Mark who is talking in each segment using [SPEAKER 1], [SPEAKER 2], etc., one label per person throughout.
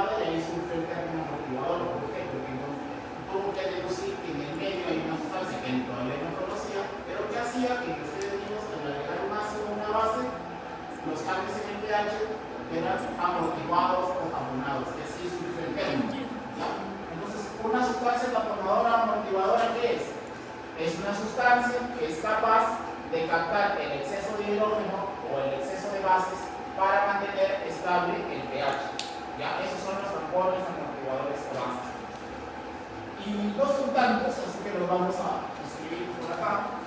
[SPEAKER 1] estable, y ahí surge el término amortiguador. ¿Por qué? Porque entonces tuvo que deducir que en el medio hay una sustancia que todavía no conocía, pero que hacía que los seres vivos, al agregar un ácido o una base, los cambios en el pH eran amortiguados o taponados, y así surge el término. ¿Ya? Entonces, una sustancia taponadora amortiguadora, ¿qué es? Es una sustancia que es capaz de captar el exceso de hidrógeno o el exceso de bases para mantener estable el pH. ¿Ya? Esos son los tampones amortiguadores o bases. Y no son tantos, así que los vamos a escribir por acá,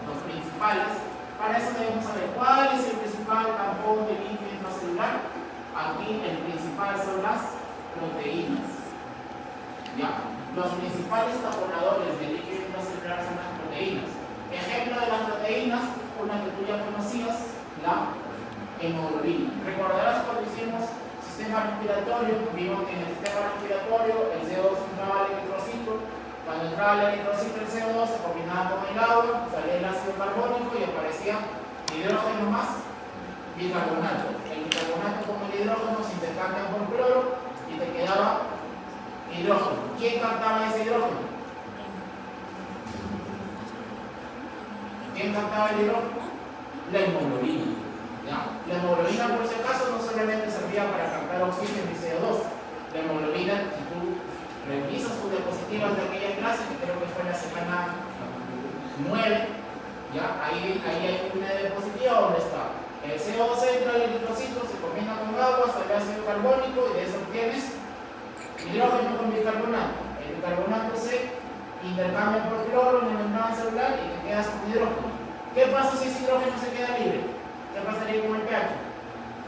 [SPEAKER 1] los principales. Para eso debemos saber cuál es el principal tampón de líquido intracelular. Aquí el principal son las proteínas. ¿Ya? Los principales taponadores de líquido intracelular son las proteínas. Ejemplo de las proteínas, una que tú ya conocías, la hemoglobina. Recordarás cuando hicimos sistema respiratorio, vimos que en el sistema respiratorio el CO2 entraba al eritrocito. Cuando entraba al eritrocito el CO2 se combinaba con el agua, salía el ácido carbónico y aparecía hidrógeno más bicarbonato. El bicarbonato con el hidrógeno se intercambian por cloro y te quedaba hidrógeno. ¿Quién captaba ese hidrógeno? ¿Quién captaba el hidrógeno? La hemoglobina. ¿Ya? La hemoglobina, por si acaso, no solamente servía para captar oxígeno y CO2. La hemoglobina, si tú revisas tus diapositivas de aquella clase, que creo que fue la semana 9, ¿ya? Ahí hay una diapositiva donde está el CO2 entra al eritrocito, se combina con agua, sale ácido carbónico y de eso obtienes hidrógeno con bicarbonato. El bicarbonato se intercambia por cloro en la membrana celular y te quedas con hidrógeno. ¿Qué pasa si ese hidrógeno se queda libre? ¿Qué pasaría con el pH?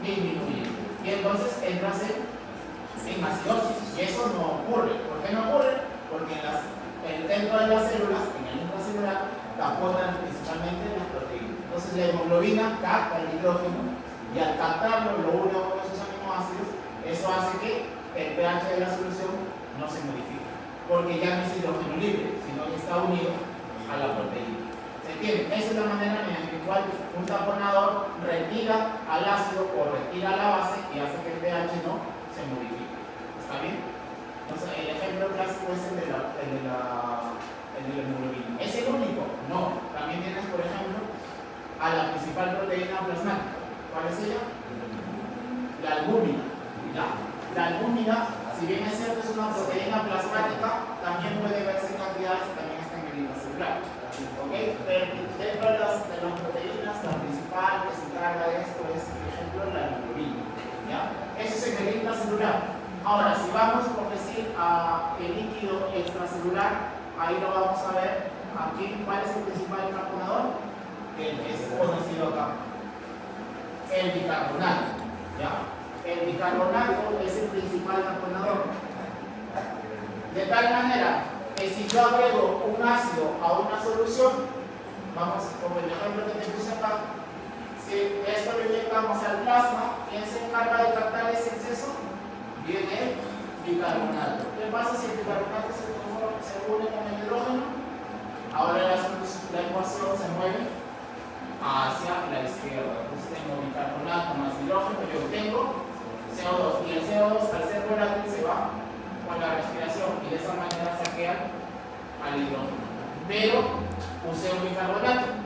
[SPEAKER 1] Disminuye. Y entonces entras en acidosis. Y eso no ocurre. ¿Por qué no ocurre? Porque dentro de las células, en el intracelular, taponan principalmente las proteínas. Entonces la hemoglobina capta el hidrógeno y al captarlo lo une a uno de sus aminoácidos, eso hace que el pH de la solución no se modifique, porque ya no es hidrógeno libre, sino que está unido a la proteína. ¿Se entiende? Esa es la manera mediante la cual un taponador retira al ácido o retira la base y hace que el pH no se modifique. ¿Está bien? Entonces el ejemplo clásico es el de la hemoglobina. ¿Es el único? No. También tienes, por ejemplo, a la principal proteína plasmática. ¿Cuál es ella? La albúmina. ¿Ya? La albúmina, si bien es cierto, es una proteína plasmática, también puede verse en cantidades y también está en el intracelular. ¿Okay? Pero dentro de las proteínas, la principal que se encarga de esto es, por ejemplo, la hemoglobina. ¿Ya? Eso es en el intracelular. Ahora, si vamos, por decir, a el líquido extracelular, ahí lo vamos a ver. Aquí, ¿cuál es el principal taponador? El que es conocido acá. El bicarbonato. ¿Ya? El bicarbonato es el principal taponador. De tal manera que si yo agrego un ácido a una solución, vamos, como el ejemplo que te puse acá, si esto lo inyectamos al plasma, ¿quién se encarga de captar ese exceso? Viene el bicarbonato. ¿Qué pasa si el bicarbonato se une con el hidrógeno? Ahora la ecuación se mueve hacia la izquierda. Entonces tengo bicarbonato más hidrógeno, yo obtengo CO2. Y el CO2, al ser volátil, se va con la respiración y de esa manera saquea al hidrógeno. Pero usé un bicarbonato.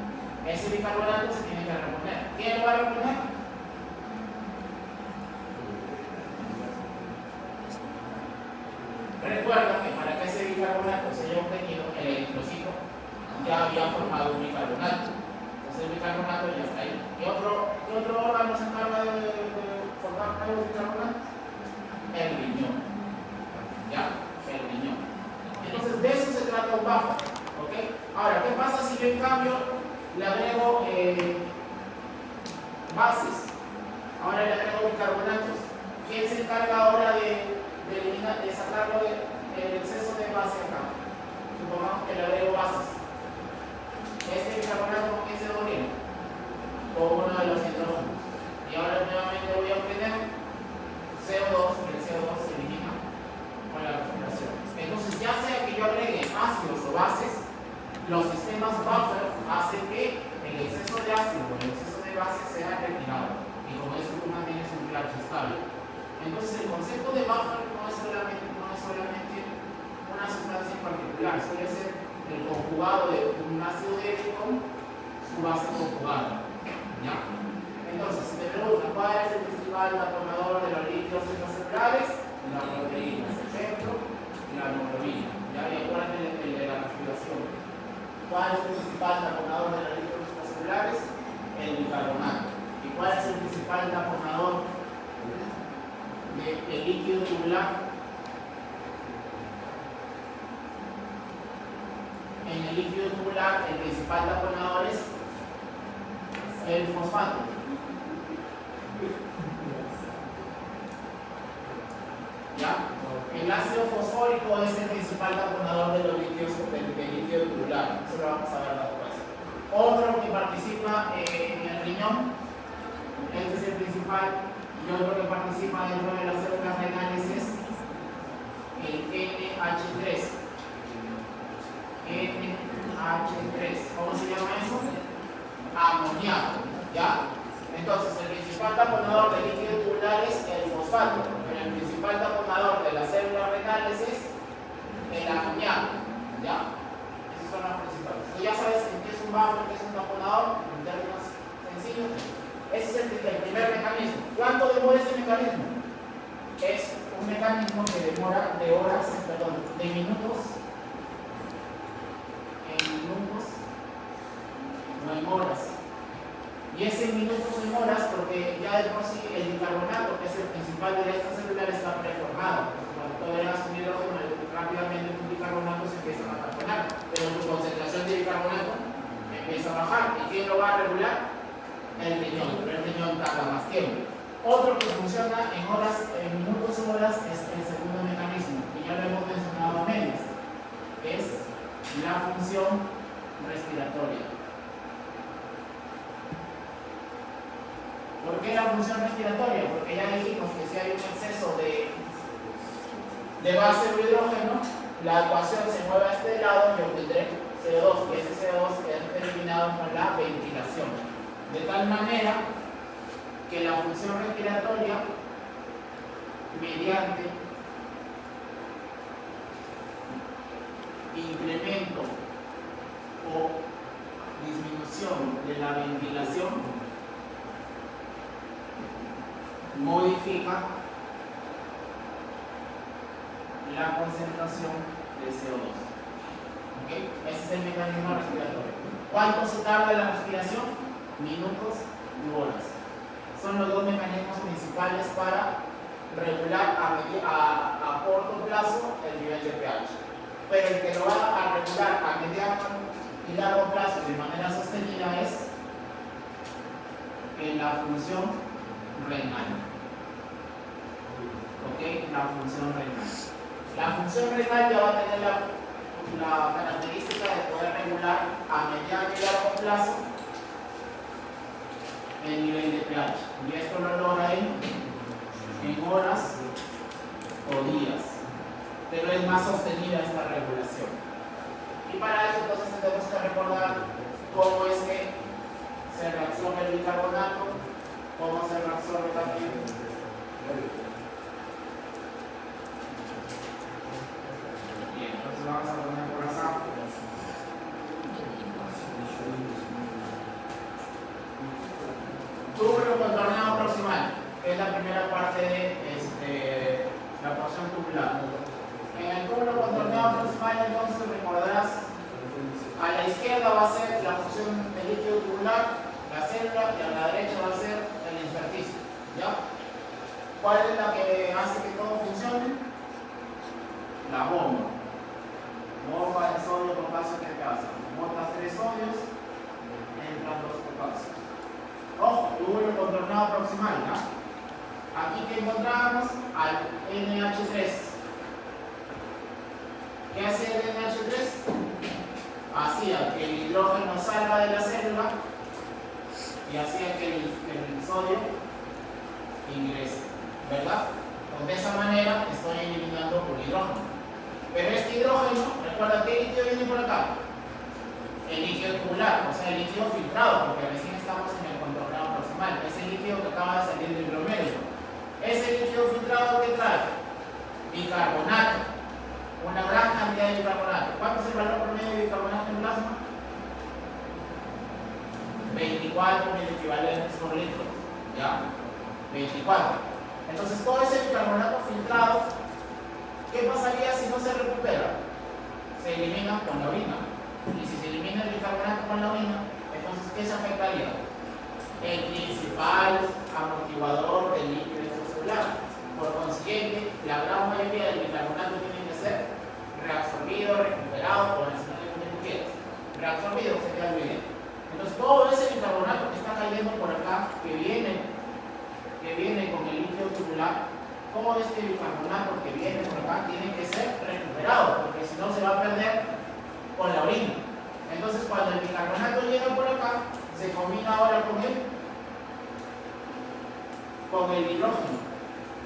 [SPEAKER 1] Ese bicarbonato se tiene que reponer. ¿Quién lo va a reponer? Recuerda que para que ese bicarbonato se haya obtenido, el eritrocito ya había formado un bicarbonato. Entonces el bicarbonato ya está ahí. ¿Qué otro órgano se encarga de formar nuevos bicarbonatos? El riñón. ¿Ya? El riñón. Entonces de eso se trata un buffer. ¿Ok? Ahora, ¿qué pasa si yo en cambio le agrego bases? Ahora le agrego bicarbonatos. ¿Quién se encarga ahora de sacarlo del exceso de base acá? Supongamos que le agrego bases. Este bicarbonato, ¿con quién se une? Con uno de los hidrógenos. Y ahora nuevamente voy a obtener CO2, y el CO2 se elimina con la respiración. Entonces, ya sea que yo agregue ácidos o bases, los sistemas buffer hacen que el exceso de ácido o el exceso de base sea retirado. Y con eso tú mantienes un pH estable. Entonces el concepto de buffer no es solamente una sustancia en particular, suele ser el conjugado de un ácido débil con su base conjugada. ¿Ya? Entonces, si me preguntan cuál es el principal taponador de los líquidos extracelulares, la proteína, ejemplo, la hemoglobina. ¿Ya? Y acuérdense el de la respiración. ¿Cuál es el principal taponador de los líquidos extracelulares? El bicarbonato. ¿Y cuál es el principal taponador del líquido tubular? En el líquido tubular, el principal taponador es el fosfato. ¿Ya? El ácido fosfórico es el principal taponador de los líquidos del líquido tubular. Eso lo vamos a ver después. Otro que participa en el riñón, este es el principal, y otro que participa dentro de las células renales es el NH3. ¿Cómo se llama eso? Amoníaco. ¿Ya? Entonces, el principal taponador del líquido tubular es el fosfato, pero el principal taponador de las células renales es el amoníaco. ¿Ya? Esos son los principales. Tú ya sabes qué es un buffer, qué es un taponador, en términos sencillos. Ese es el primer mecanismo. ¿Cuánto demora ese mecanismo? Es un mecanismo que demora de minutos, no en horas. Y es en minutos o en horas porque ya de por sí el bicarbonato, que es el principal de esta celular, está preformado. Cuando tú agregas un hidrógeno, rápidamente un bicarbonato se empieza a taponar, pero tu concentración de bicarbonato empieza a bajar. ¿Y quién lo va a regular? El riñón, pero el riñón tarda más tiempo. Otro que funciona en horas, en minutos o horas, es el segundo mecanismo, y ya lo hemos mencionado menos, es la función respiratoria. ¿Por qué la función respiratoria? Porque ya dijimos que si hay un exceso de base de hidrógeno, la ecuación se mueve a este lado y obtendré CO2, y ese CO2 queda eliminado con la ventilación. De tal manera que la función respiratoria, mediante incremento o disminución de la ventilación, modifica la concentración de CO2. ¿Okay? Ese es el mecanismo respiratorio. ¿Cuánto se tarda la respiración? Minutos y horas. Son los dos mecanismos principales para regular a corto plazo el nivel de pH. Pero el que lo va a regular a mediano y largo plazo de manera sostenida es en la función renal. ¿Ok? La función renal. La función renal ya va a tener la característica de poder regular a mediano y largo plazo el nivel de pH. Y esto lo logra en horas o días. Pero es más sostenida esta regulación. Y para eso entonces tenemos que recordar cómo es que se reacciona el bicarbonato, cómo se reabsorbe también. Bien, entonces vamos a poner por acá. Túbulo contorneado proximal, que es la primera parte de la porción tubular. En el túbulo contorneado proximal, entonces recordarás, a la izquierda va a ser la función del líquido tubular, la célula, y a la derecha va a ser el intersticio. ¿Ya? ¿Cuál es la que hace que todo funcione? La bomba. Bomba de sodio, potasio, ¿qué pasa? Botas 3 sodios, entran 2 potasios. Ojo, túbulo contorneado proximal, ¿ya? Aquí que encontramos al NH3. ¿Qué hace el NH3? Hacía que el hidrógeno salga de la célula y hacía que el sodio ingrese, ¿verdad? Pues de esa manera estoy eliminando un hidrógeno. Pero este hidrógeno, recuerda qué líquido viene por acá. El líquido tubular, o sea, el líquido filtrado, porque recién estamos en el contorneado proximal. Es el líquido que acaba de salir del glomérulo. Ese líquido filtrado Bicarbonato. Una gran cantidad de bicarbonato. ¿Cuánto es el valor promedio de bicarbonato en plasma? 24 mil equivalentes por litro. ¿Ya? 24. Entonces todo ese bicarbonato filtrado, ¿qué pasaría si no se recupera? Se elimina con la orina. Y si se elimina el bicarbonato con la orina, entonces ¿qué se afectaría? El principal amortiguador del líquido extracelular. Por consiguiente, la gran mayoría del bicarbonato tiene que ser reabsorbido, recuperado, o mencionarle como tú quieras. Reabsorbido se queda muy bien. Entonces todo ese bicarbonato que está cayendo por acá, que viene con el líquido tubular, todo este bicarbonato que viene por acá tiene que ser recuperado, porque si no se va a perder con la orina. Entonces cuando el bicarbonato llega por acá, se combina ahora con el hidrógeno.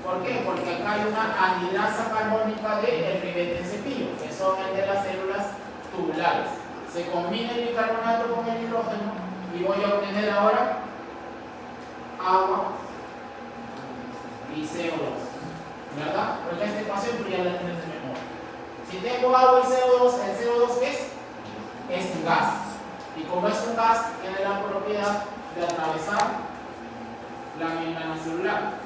[SPEAKER 1] ¿Por qué? Porque acá hay una anhidrasa carbónica del ribete en cepillo, que son el de las células tubulares. Se combina el bicarbonato con el hidrógeno y voy a obtener ahora agua y CO2, ¿verdad? Porque esta ecuación tú ya la tienes de memoria. Si tengo agua y CO2, ¿el CO2 qué es? Es un gas. Y como es un gas, tiene la propiedad de atravesar la membrana celular.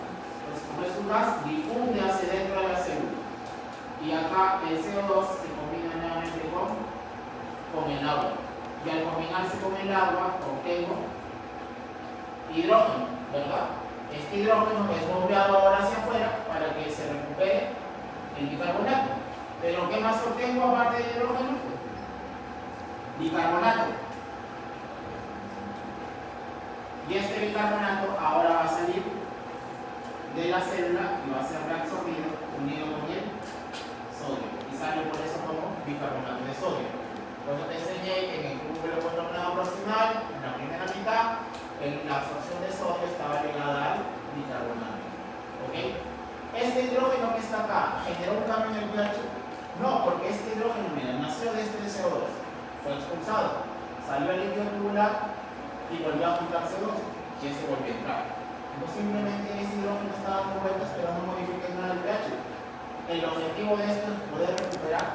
[SPEAKER 1] Entonces, como es un gas, difunde hacia dentro de la célula. Y acá el CO2 se combina nuevamente con el agua. Y al combinarse con el agua, obtengo hidrógeno, ¿verdad? Este hidrógeno es bombeado ahora hacia afuera para que se recupere el bicarbonato. Pero ¿qué más obtengo aparte del hidrógeno? Bicarbonato. Y este bicarbonato ahora va a salir de la célula y va a ser reabsorbido unido con el sodio. Y sale por eso como bicarbonato de sodio. Por eso te enseñé que en el cúmulo contornado proximal, en la primera mitad, la absorción de sodio estaba ligada al bicarbonato. ¿Ok? Este hidrógeno que está acá, ¿generó un cambio en el pH? No, porque este hidrógeno, mira, nació de este CO2, fue expulsado, salió el líquido tubular y volvió a juntarse CO2, y ese volvió a entrar. Entonces simplemente ese hidrógeno está dando vueltas, pero no modifica nada el pH. El objetivo de esto es poder recuperar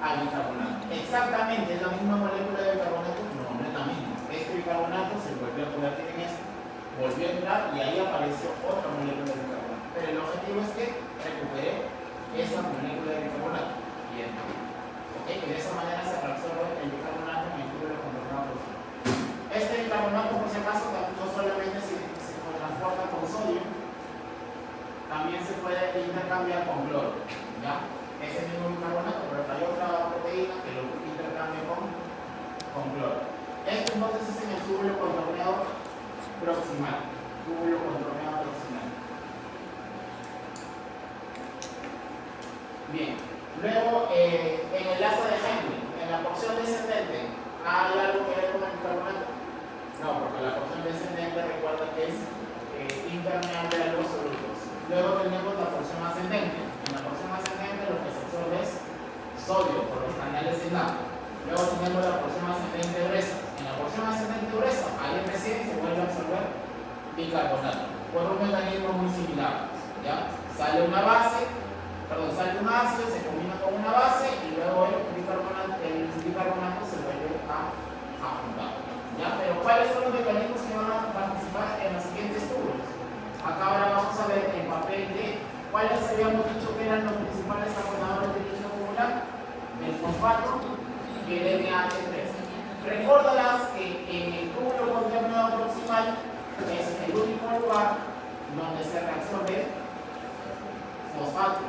[SPEAKER 1] al bicarbonato. Exactamente, ¿es la misma molécula de bicarbonato? No, no es la misma. Este bicarbonato se volvió a convertir en esto, volvió a entrar y ahí apareció otra molécula de bicarbonato. Pero el objetivo es que recupere esa molécula de bicarbonato. Bien. ¿Ok? Y de esa manera se reabsorbe el bicarbonato en el cúmulo contornado proximal. Este bicarbonato, por si acaso, no solamente se transporta con sodio, también se puede intercambiar con cloro. ¿Ya? Ese mismo bicarbonato, pero hay otra proteína que lo intercambia con cloro. Esto entonces es en el túbulo contorneado proximal. Túbulo contorneado proximal. Bien. Luego, en el asa de Henry, en la porción descendente, ¿hay algo que ver con el bicarbonato? No, porque la porción descendente recuerda que es impermeable a los solutos. Luego tenemos la porción ascendente. En la porción ascendente lo que se absorbe es sodio por los canales sinapios. Luego tenemos la porción ascendente gruesa. En la porción ascendente gruesa, ahí recién se vuelve a absorber bicarbonato por un mecanismo muy similar. ¿Ya? Sale un ácido, se combina con una base y luego el bicarbonato se vuelve a juntar. ¿Ya? Pero ¿cuáles son los mecanismos que van a participar en los siguientes túbulos? Acá ahora vamos a ver el papel de cuáles habíamos dicho que eran los principales acordadores del líquido tubular: el fosfato y el NH3. Recuérdalas que en el túbulo contorneado proximal es el único lugar donde se reabsorbe fosfato.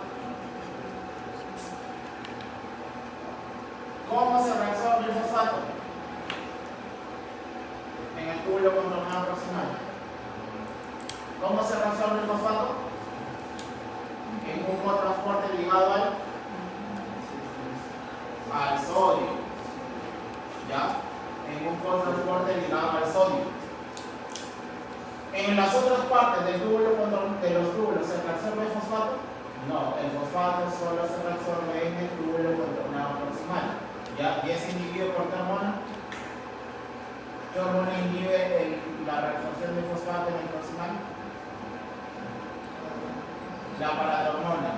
[SPEAKER 1] ¿Cómo se reabsorbe el fosfato? En el túbulo contorneado proximal. ¿Cómo se reabsorbe el fosfato? En un cotransporte ligado al sodio. ¿Ya? En un cotransporte ligado al sodio. En las otras partes del túbulo, de los túbulos, ¿se reabsorbe el fosfato? No, el fosfato solo se reabsorbe en el túbulo contorneado proximal. ¿Ya? ¿Y es inhibido por qué hormona? ¿Qué hormona inhibe la reabsorción de fosfato en el proximal? La paratormona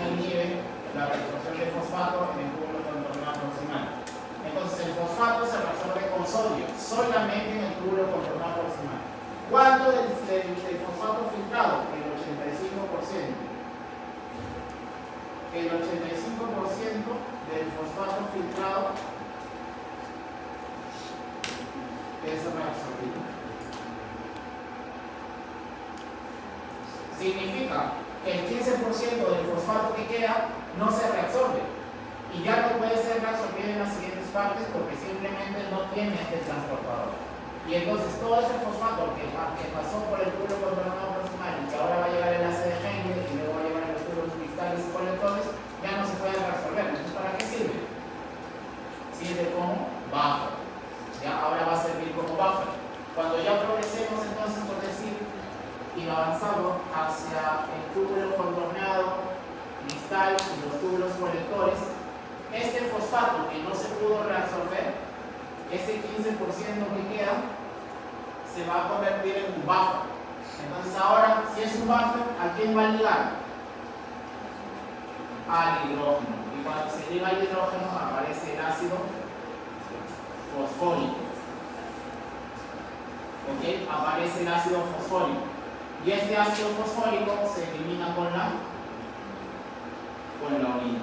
[SPEAKER 1] inhibe la reabsorción de fosfato en el túbulo contornado proximal. Entonces el fosfato se reabsorbe con sodio, solamente en el túbulo contornado proximal. ¿Cuánto del fosfato filtrado? El 85%. El 85% del fosfato filtrado es reabsorbido. Significa que el 15% del fosfato que queda no se reabsorbe y ya no puede ser reabsorbido en las siguientes partes porque simplemente no tiene este transportador. Y entonces todo ese fosfato que pasó por el túbulo contornado proximal y que ahora va a llegar al enlace de Henle y luego va a llegar a los túbulos cristales y colectores, ya no se puede reabsorber. Entonces, ¿para qué sirve? Sirve como buffer. Ya ahora va a servir como buffer. Cuando ya progresemos entonces, por decir, y avanzamos hacia el túbulo contorneado cristal y los túbulos colectores, este fosfato que no se pudo reabsorber, ese 15% que queda, se va a convertir en un buffer. Entonces ahora, si es un buffer, ¿a quién va a ligar? Al hidrógeno. Y cuando se liga al hidrógeno aparece el ácido fosfórico. ¿Ok? Aparece el ácido fosfórico. Y este ácido fosfórico se elimina con la orina.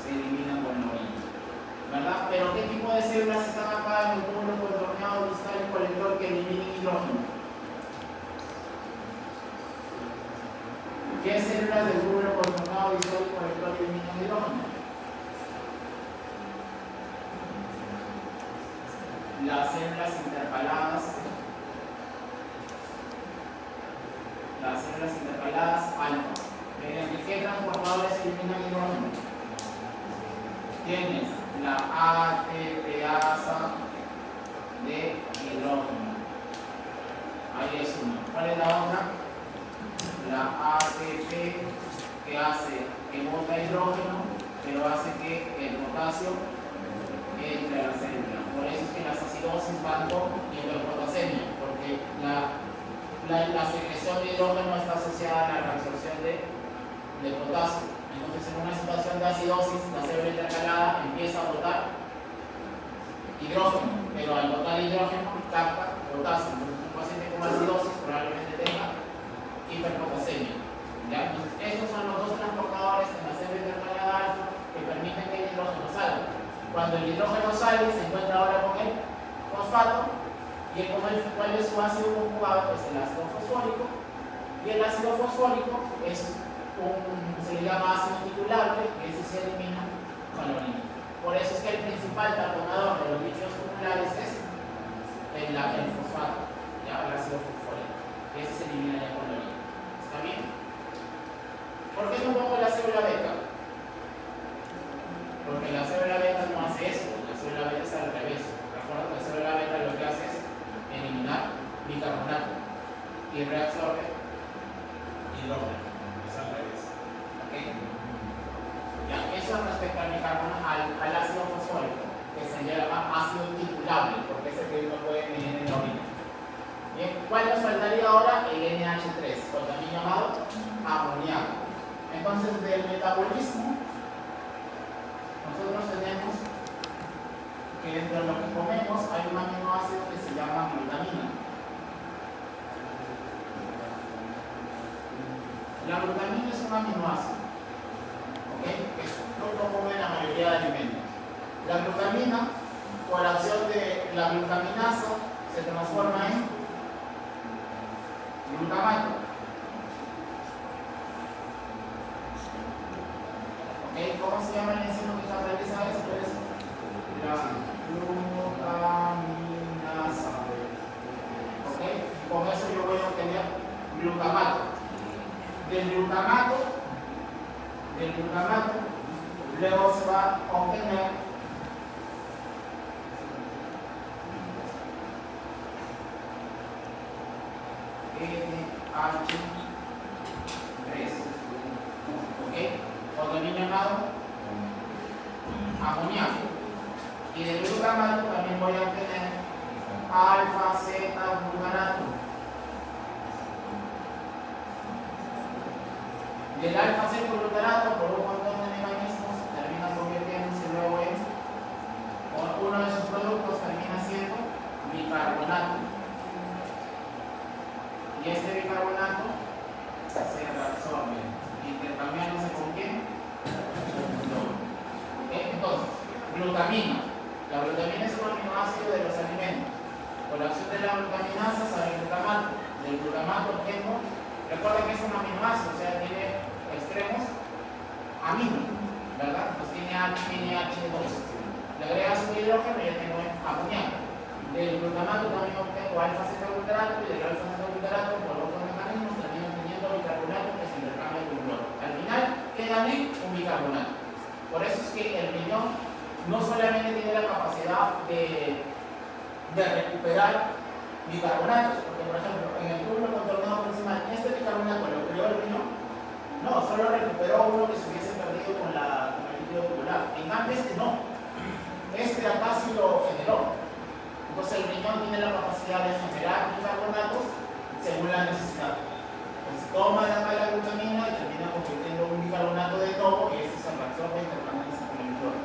[SPEAKER 1] Se elimina con la orina. ¿Verdad? Pero ¿qué tipo de células están acá en el túbulo contorneado distal y colector que eliminen hidrógeno? ¿Qué células del túbulo contorneado distal y colector que eliminan hidrógeno? Las células intercaladas. Las células intercaladas alfa. ¿Mediante qué transportadores eliminan hidrógeno? Tienes la ATPasa de hidrógeno. Ahí es una. ¿Cuál es la otra? La ATP que hace que bota hidrógeno, pero hace que el potasio entre a la célula. Por eso es que las acidosis van con hiperpotasemia, porque la secreción de hidrógeno está asociada a la reabsorción de potasio. Entonces, en una situación de acidosis, la célula intercalada empieza a botar hidrógeno, pero al botar hidrógeno capta potasio. Entonces, un paciente con acidosis probablemente tenga hiperpotasemia. ¿Ya? Entonces, estos son los dos transportadores en la célula intercalada alfa que permiten que el hidrógeno salga. Cuando el hidrógeno sale, se encuentra ahora con el fosfato. ¿Y cuál es su ácido conjugado? Es el ácido fosfórico. Y el ácido fosfórico se le llama ácido titulable, que ese se elimina con la orina. Por eso es que el principal taponador de los líquidos tumulares es el fosfato, ¿ya? El ácido fosfórico. Ese se elimina ya con la orina. ¿Está bien? ¿Por qué no pongo la célula beta? Porque la célula beta no hace eso, la célula beta es al revés. Recuerda que la célula beta lo que hace es eliminar bicarbonato y reabsorbe hidrógeno. Es al revés. ¿Ok? Ya, eso respecto al bicarbonato, al ácido fosfórico, que se llama ácido titulable, porque es el que no puede medir en la orina. Bien, ¿cuál nos faltaría ahora? El NH3, o también llamado amoníaco. Entonces, del metabolismo, nosotros tenemos que dentro de lo que comemos hay un aminoácido que se llama glutamina. La glutamina es un aminoácido, ¿ok? Que es muy común en la mayoría de alimentos. La glutamina, por acción de la glutaminasa, se transforma en glutamato. ¿Ok? ¿Cómo se llama el enzima que cataliza esto? Es la glutaminasa. ¿Ok? Y con eso yo voy a obtener glutamato. Del glutamato, luego se va a obtener NH3. ¿Ok? O también llamado amoníaco. Y del glutamato también voy a obtener alfa, zeta, glutarato. Del alfa-cetoglutarato, por un montón de mecanismos, termina convirtiéndose luego en uno de sus productos, termina siendo bicarbonato. Y este bicarbonato se reabsorbe, intercambiándose con quién? Entonces, glutamina. La glutamina es un aminoácido de los alimentos. Por la acción de la glutaminasa sale el glutamato. Del glutamato obtengo, recuerda que es un aminoácido, o sea, tiene extremos amino, ¿verdad? Pues tiene H2. Le agregas un hidrógeno y ya tengo amoníaco. Del glutamato también obtengo alfa-cetoglutarato y del alfa-cetoglutarato por otros mecanismos termino obteniendo bicarbonato que se intercambia con cloro. Al final queda un bicarbonato. Por eso es que el riñón no solamente tiene la capacidad de recuperar bicarbonatos, porque por ejemplo en el túbulo contornado proximal este bicarbonato lo creó el riñón, no, solo recuperó uno que se hubiese perdido con el líquido tubular. En cambio este no, este acá sí lo generó. Entonces el riñón tiene la capacidad de generar bicarbonatos según la necesidad. Entonces toma de acá la glutamina y termina convirtiendo un bicarbonato de nuevo y este se reabsorbe intercambiándose con el cloro.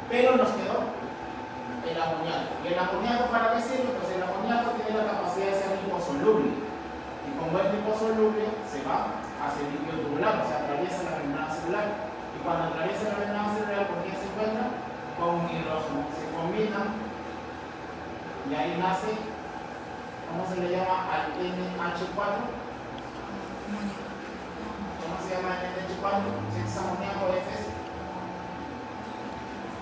[SPEAKER 1] Pero nos quedó el amoníaco. ¿Y el amoníaco para qué sirve? Pues el amoníaco tiene la capacidad de ser liposoluble. Y como es liposoluble, se va hacia el líquido tubular, o sea, atraviesa la membrana celular. Y cuando atraviesa la membrana celular, ¿por qué se encuentra? Con un hidrógeno. Se combinan y ahí nace, ¿cómo se le llama al NH4? ¿Cómo se llama el NH4? Si es amoníaco, este es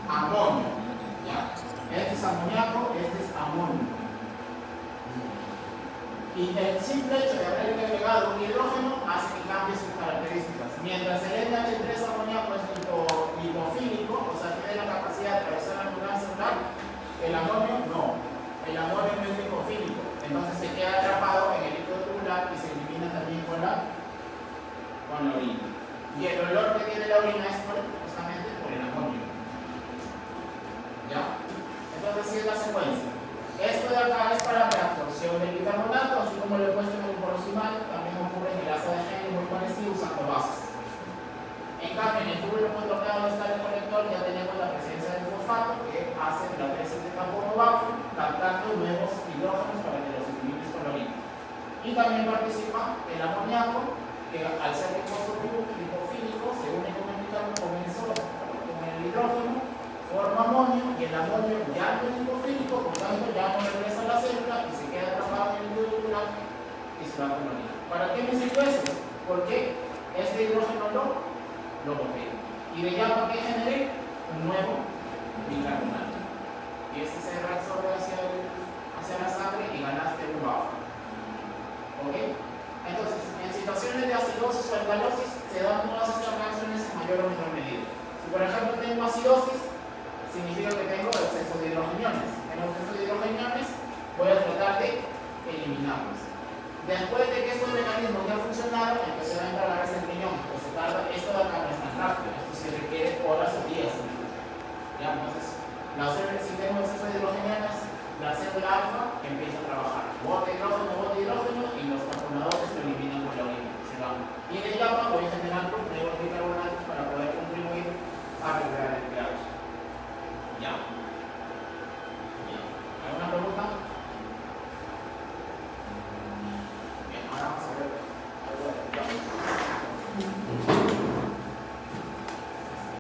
[SPEAKER 1] amonio. ¿Ya? Este es amoníaco, este es amonio. Y el simple hecho de haberle agregado un hidrógeno hace que cambie sus características. Mientras el NH3 amoníaco es lipofílico, o sea, tiene la capacidad de atravesar la membrana celular, el amonio no. El amonio no es lipofílico, entonces se queda atrapado en el líquido tubular y se elimina también con la orina. Y el olor que tiene la orina es justamente por el amonio. ¿Ya? Entonces, sí es la secuencia. Esto de acá es para la reabsorción del bicarbonato, así como lo he puesto en el proximal, también ocurre en el asa de Henle muy parecido usando bases. En cambio, en el túbulo contornado está el colector, ya tenemos la presencia del fosfato que hace la presencia de carbono bajo, captando nuevos hidrógenos para que los equilibrios con la orina. Y también participa el amoníaco, que al ser lipofílico se une con el hidrógeno, forma amonio y el amonio ya no es lipofílico, por tanto ya no regresa a la célula y se queda atrapado en el líquido tubular y se va con la orina. ¿Para qué me sirve eso? Porque este hidrógeno lo boté. Y de ya para qué generé un nuevo bicarbonato. Y este se reabsorbe hacia la sangre y ganaste un buffer. ¿Ok? Entonces, en situaciones de acidosis o alcalosis se dan todas estas reacciones en mayor o menor medida. Si por ejemplo tengo acidosis, significa que tengo exceso de hidrogeniones. En el exceso de hidrogeniones voy a tratar de eliminarlos. Después de que estos mecanismos ya funcionaron, empecé a entrar a ese riñón. Pues se tarda, esto de acá no es tan rápido, esto se requiere horas o días. ¿Ya? Entonces, si tengo exceso de hidrogeniones, la célula alfa empieza a trabajar. Bota hidrógeno, y los carbonatos